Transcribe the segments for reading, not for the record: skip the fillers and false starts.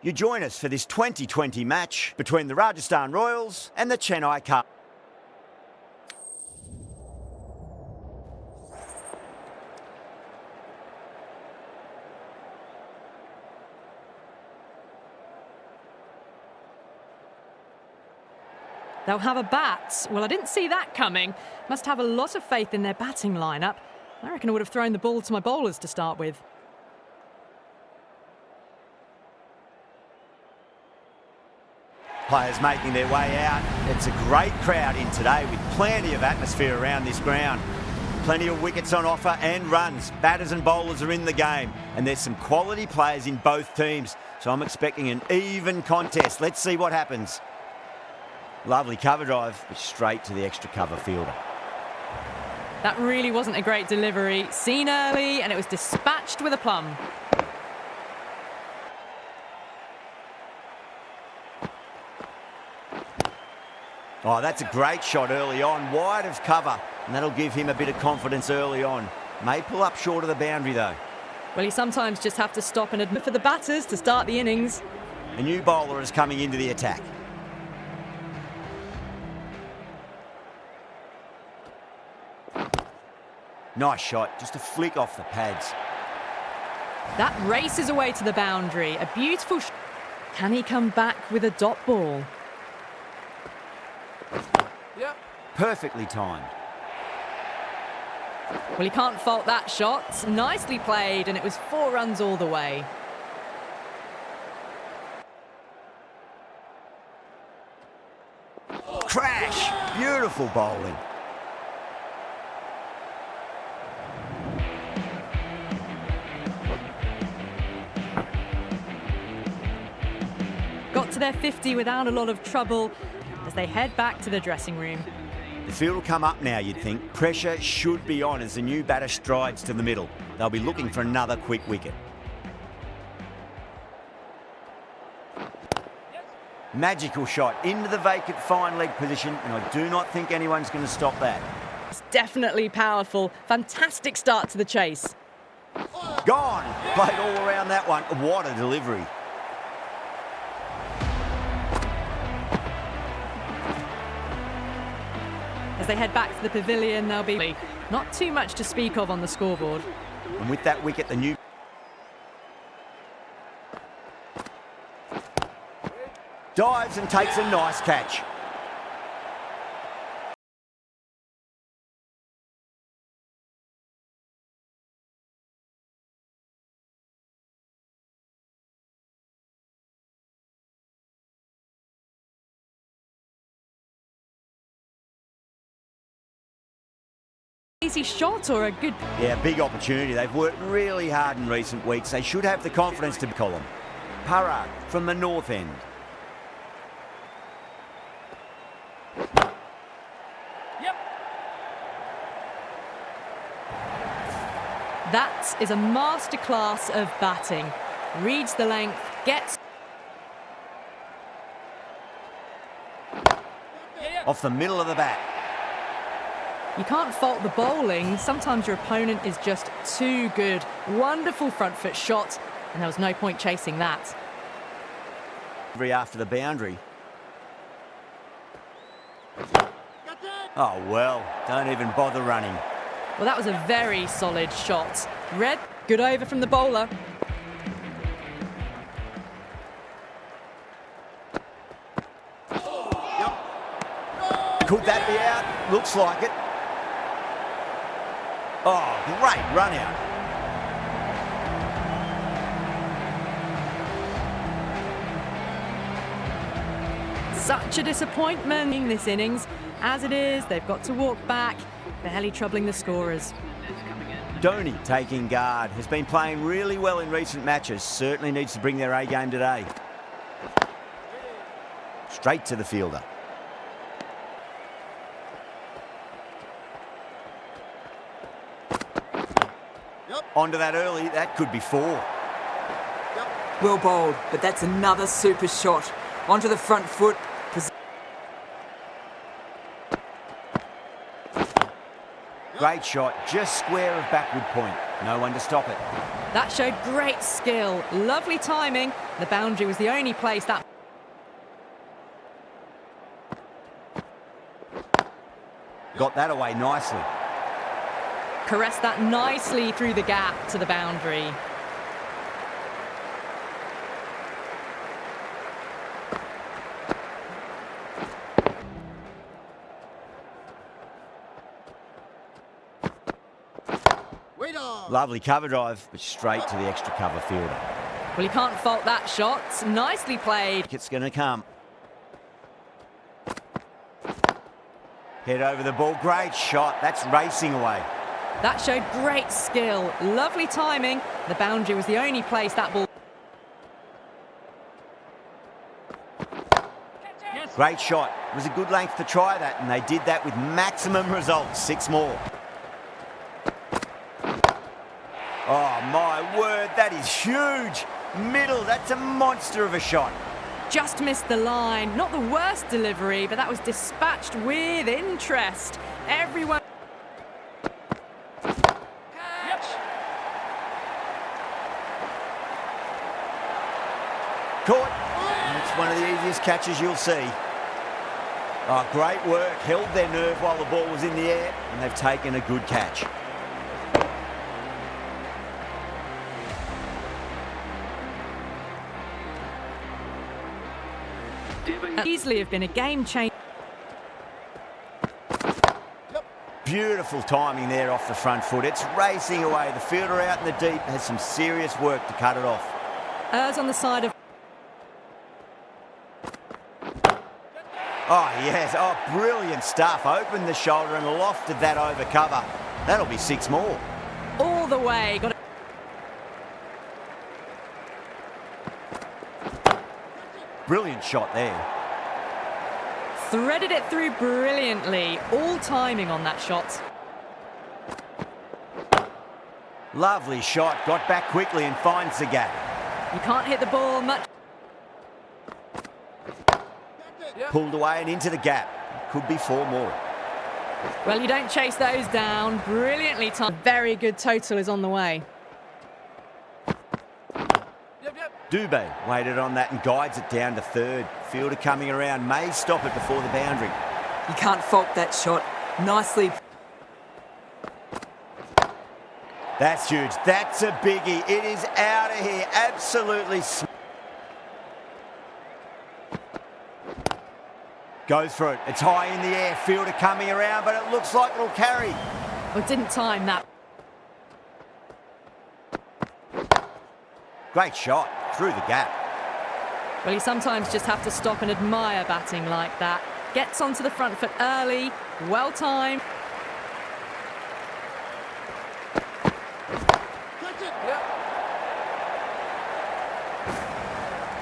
You join us for this 2020 match between the Rajasthan Royals and the Chennai Cup. They'll have a bat. Well, I didn't see that coming. Must have a lot of faith in their batting lineup. I reckon I would have thrown the ball to my bowlers to start with. Players making their way out. It's a great crowd in today with plenty of atmosphere around this ground. Plenty of wickets on offer and runs. Batters and bowlers are in the game. And there's some quality players in both teams. So I'm expecting an even contest. Let's see what happens. Lovely cover drive, but straight to the extra cover fielder. That really wasn't a great delivery. Seen early, and it was dispatched with a plum. Oh, that's a great shot early on, wide of cover, and that'll give him a bit of confidence early on. May pull up short of the boundary though. Well, you sometimes just have to stop and admit for the batters to start the innings. A new bowler is coming into the attack. Nice shot, just a flick off the pads. That races away to the boundary. A beautiful shot. Can he come back with a dot ball? Yep. Perfectly timed. Well, he can't fault that shot. Nicely played, and it was 4 runs all the way. Crash! Beautiful bowling. Got to their 50 without a lot of trouble as they head back to the dressing room. The field will come up now, you'd think. Pressure should be on as the new batter strides to the middle. They'll be looking for another quick wicket. Magical shot into the vacant fine leg position, and I do not think anyone's going to stop that. It's definitely powerful. Fantastic start to the chase. Gone! Played all around that one. What a delivery. As they head back to the pavilion, there'll be not too much to speak of on the scoreboard. And with that wicket, the new... dives and takes a nice catch. Easy shot or a good... Yeah, big opportunity. They've worked really hard in recent weeks. They should have the confidence to call them. Parag from the north end. Yep. That is a masterclass of batting. Reads the length, gets... off the middle of the bat. You can't fault the bowling. Sometimes your opponent is just too good. Wonderful front foot shot, and there was no point chasing that. After the boundary. Oh, well, don't even bother running. Well, that was a very solid shot. Red, good over from the bowler. Could that be out? Looks like it. Oh, great run out. Such a disappointment in this innings. As it is, they've got to walk back, barely troubling the scorers. Dhoni taking guard, has been playing really well in recent matches. Certainly needs to bring their A game today. Straight to the fielder. Onto that early, that could be 4. Well bowled, but that's another super shot. Onto the front foot. Great shot, just square of backward point. No one to stop it. That showed great skill, lovely timing. The boundary was the only place that... Got that away nicely. Caressed that nicely through the gap to the boundary. Lovely cover drive, but straight to the extra cover fielder. Well, you can't fault that shot. Nicely played. It's going to come. Head over the ball. Great shot. That's racing away. That showed great skill, lovely timing. The boundary was the only place that ball... Great shot. It was a good length to try that, and they did that with maximum results. 6 more. Oh, my word, that is huge. Middle, that's a monster of a shot. Just missed the line. Not the worst delivery, but that was dispatched with interest. Everyone... Caught. And it's one of the easiest catches you'll see. Oh, great work. Held their nerve while the ball was in the air, and they've taken a good catch. Easily have been a game changer. Beautiful timing there off the front foot. It's racing away. The fielder out in the deep has some serious work to cut it off. Errs on the side of... Oh, yes. Oh, brilliant stuff. Opened the shoulder and lofted that over cover. That'll be 6 more. All the way. Got it. Brilliant shot there. Threaded it through brilliantly. All timing on that shot. Lovely shot. Got back quickly and finds the gap. You can't hit the ball much. Pulled away and into the gap. Could be 4 more. Well, you don't chase those down. Brilliantly timed. A very good total is on the way. Dubé waited on that and guides it down to third. Fielder coming around, may stop it before the boundary. You can't fault that shot. Nicely. That's huge. That's a biggie. It is out of here. Absolutely. Goes for it. It's high in the air. Fielder coming around, but it looks like it'll carry. Well, didn't time that. Great shot. Through the gap. Well, you sometimes just have to stop and admire batting like that. Gets onto the front foot early. Well timed.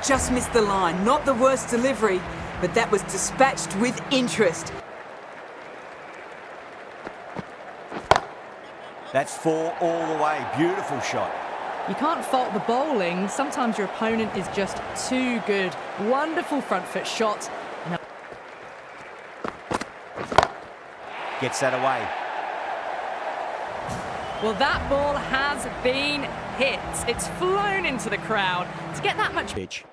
Just missed the line. Not the worst delivery, but that was dispatched with interest. That's 4 all the way. Beautiful shot. You can't fault the bowling. Sometimes your opponent is just too good. Wonderful front foot shot. Gets that away. Well, that ball has been hit. It's flown into the crowd. To get that much... Pitch.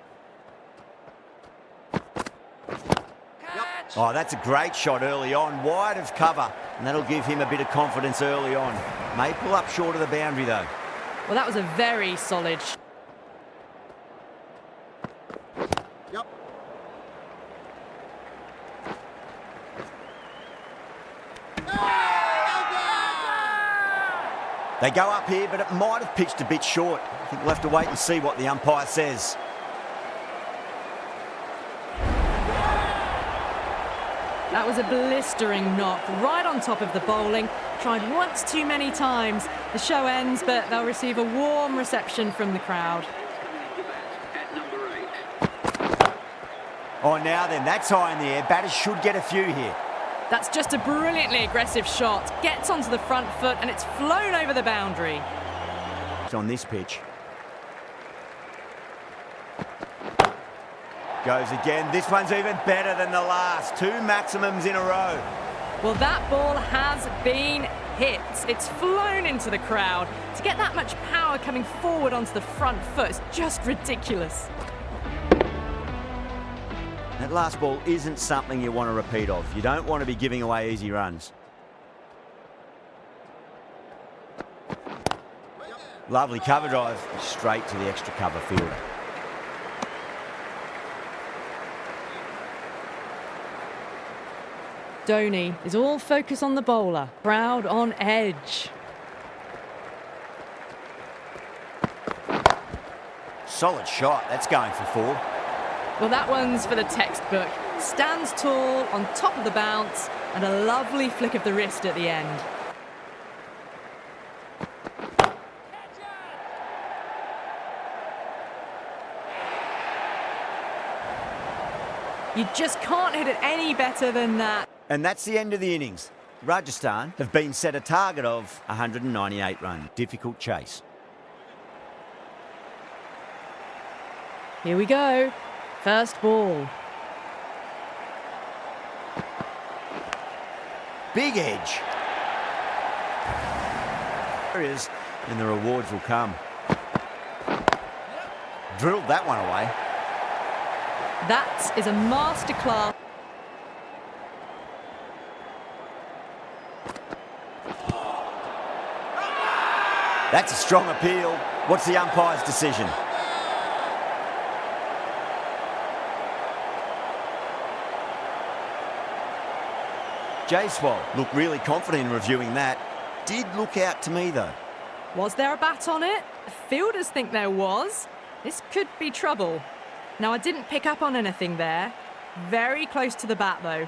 Oh, that's a great shot early on. Wide of cover. And that'll give him a bit of confidence early on. May pull up short of the boundary, though. Well, that was a very solid... They go up here, but it might have pitched a bit short. I think we'll have to wait and see what the umpire says. That was a blistering knock right on top of the bowling. Tried once too many times. The show ends, but they'll receive a warm reception from the crowd. Oh, now then, that's high in the air. Batters should get a few here. That's just a brilliantly aggressive shot. Gets onto the front foot and it's flown over the boundary. It's on this pitch. Goes again. This one's even better than the last. 2 maximums in a row. Well, that ball has been hit. It's flown into the crowd. To get that much power coming forward onto the front foot is just ridiculous. That last ball isn't something you want to repeat of. You don't want to be giving away easy runs. Lovely cover drive, straight to the extra cover fielder. Dhoni is all focus on the bowler. Crowd on edge. Solid shot, that's going for 4. Well, that one's for the textbook. Stands tall, on top of the bounce, and a lovely flick of the wrist at the end. You just can't hit it any better than that. And that's the end of the innings. Rajasthan have been set a target of 198 run. Difficult chase. Here we go. First ball. Big edge. There it is, and the rewards will come. Drilled that one away. That is a masterclass. That's a strong appeal. What's the umpire's decision? Jaiswal looked really confident in reviewing that. Did look out to me though. Was there a bat on it? The fielders think there was. This could be trouble. Now, I didn't pick up on anything there. Very close to the bat though.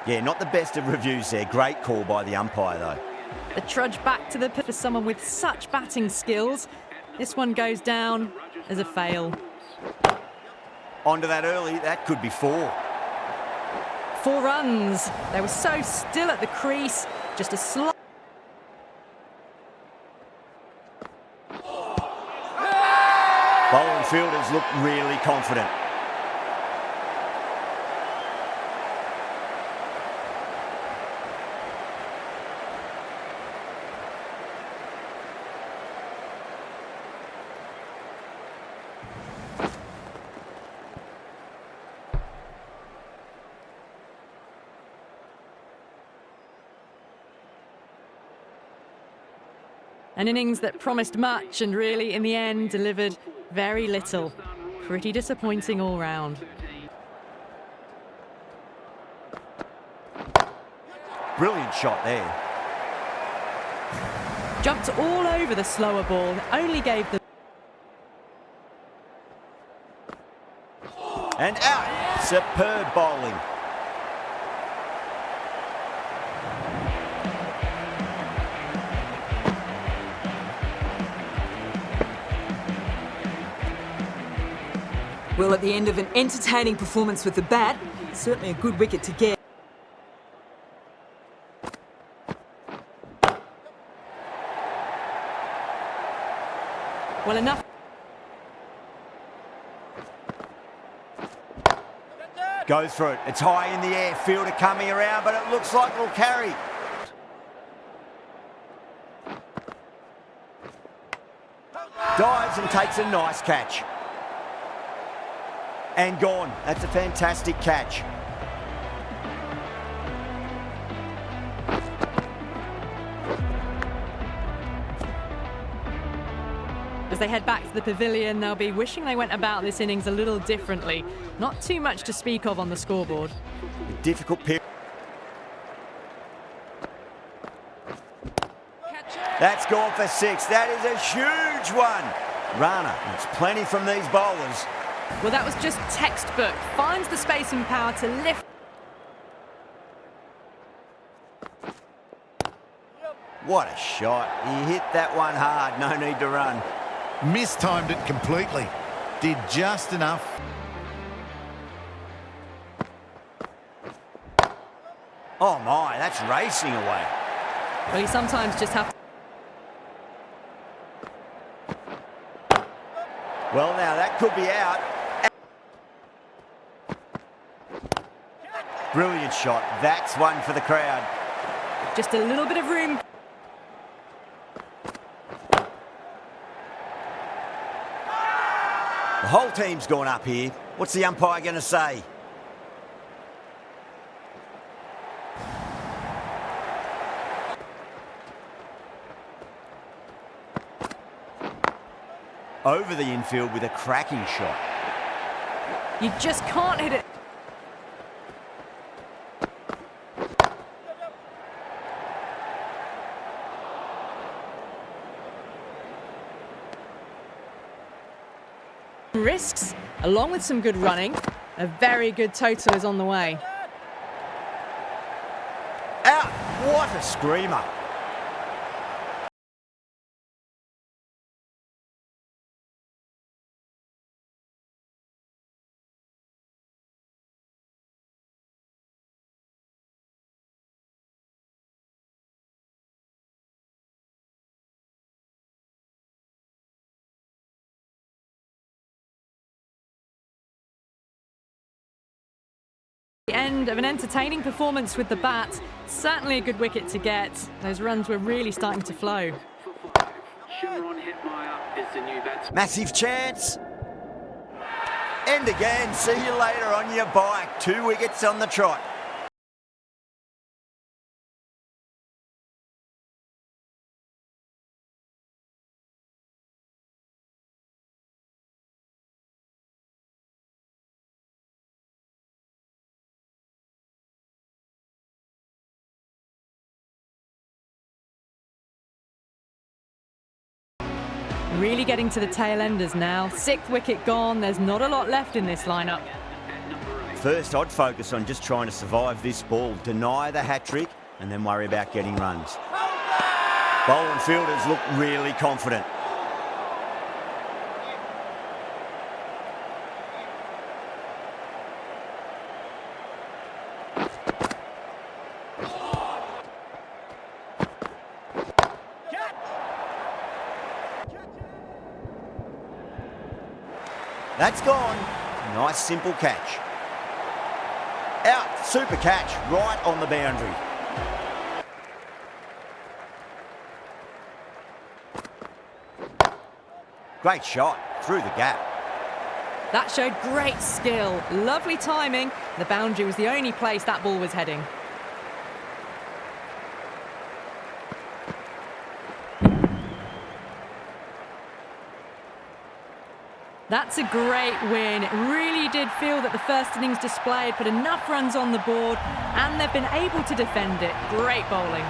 Yeah, not the best of reviews there. Great call by the umpire though. The trudge back to the pit for someone with such batting skills. This one goes down as a fail. Onto that early, that could be 4. 4 runs. They were so still at the crease. Just a slight. Bowling fielders look really confident. An innings that promised much and really, in the end, delivered very little. Pretty disappointing all round. Brilliant shot there. Jumped all over the slower ball, only gave the... And out. Superb bowling. Well, at the end of an entertaining performance with the bat, certainly a good wicket to get. Well, enough. Goes for it. It's high in the air. Fielder coming around, but it looks like it'll carry. Dives and takes a nice catch. And gone. That's a fantastic catch. As they head back to the pavilion, they'll be wishing they went about this innings a little differently. Not too much to speak of on the scoreboard. A difficult period. That's gone for 6. That is a huge one. Rana, it's plenty from these bowlers. Well, that was just textbook. Finds the space and power to lift. What a shot. He hit that one hard. No need to run. Mistimed it completely. Did just enough. Oh my, that's racing away. Well, you sometimes just have to... Well, now that could be out. Brilliant shot. That's one for the crowd. Just a little bit of room. The whole team's gone up here. What's the umpire going to say? Over the infield with a cracking shot. You just can't hit it. Risks, along with some good running. A very good total is on the way. Out! What a screamer! The end of an entertaining performance with the bat. Certainly a good wicket to get. Those runs were really starting to flow. Massive chance. And again, see you later on your bike. 2 wickets on the trot. Really getting to the tail enders now. 6th wicket gone. There's not a lot left in this lineup. First, I'd focus on just trying to survive this ball, deny the hat-trick, and then worry about getting runs. Bowling fielders look really confident. That's gone. Nice simple catch. Out, super catch, right on the boundary. Great shot, through the gap. That showed great skill. Lovely timing. The boundary was the only place that ball was heading. That's a great win. It really did feel that the first innings display had put enough runs on the board and they've been able to defend it. Great bowling.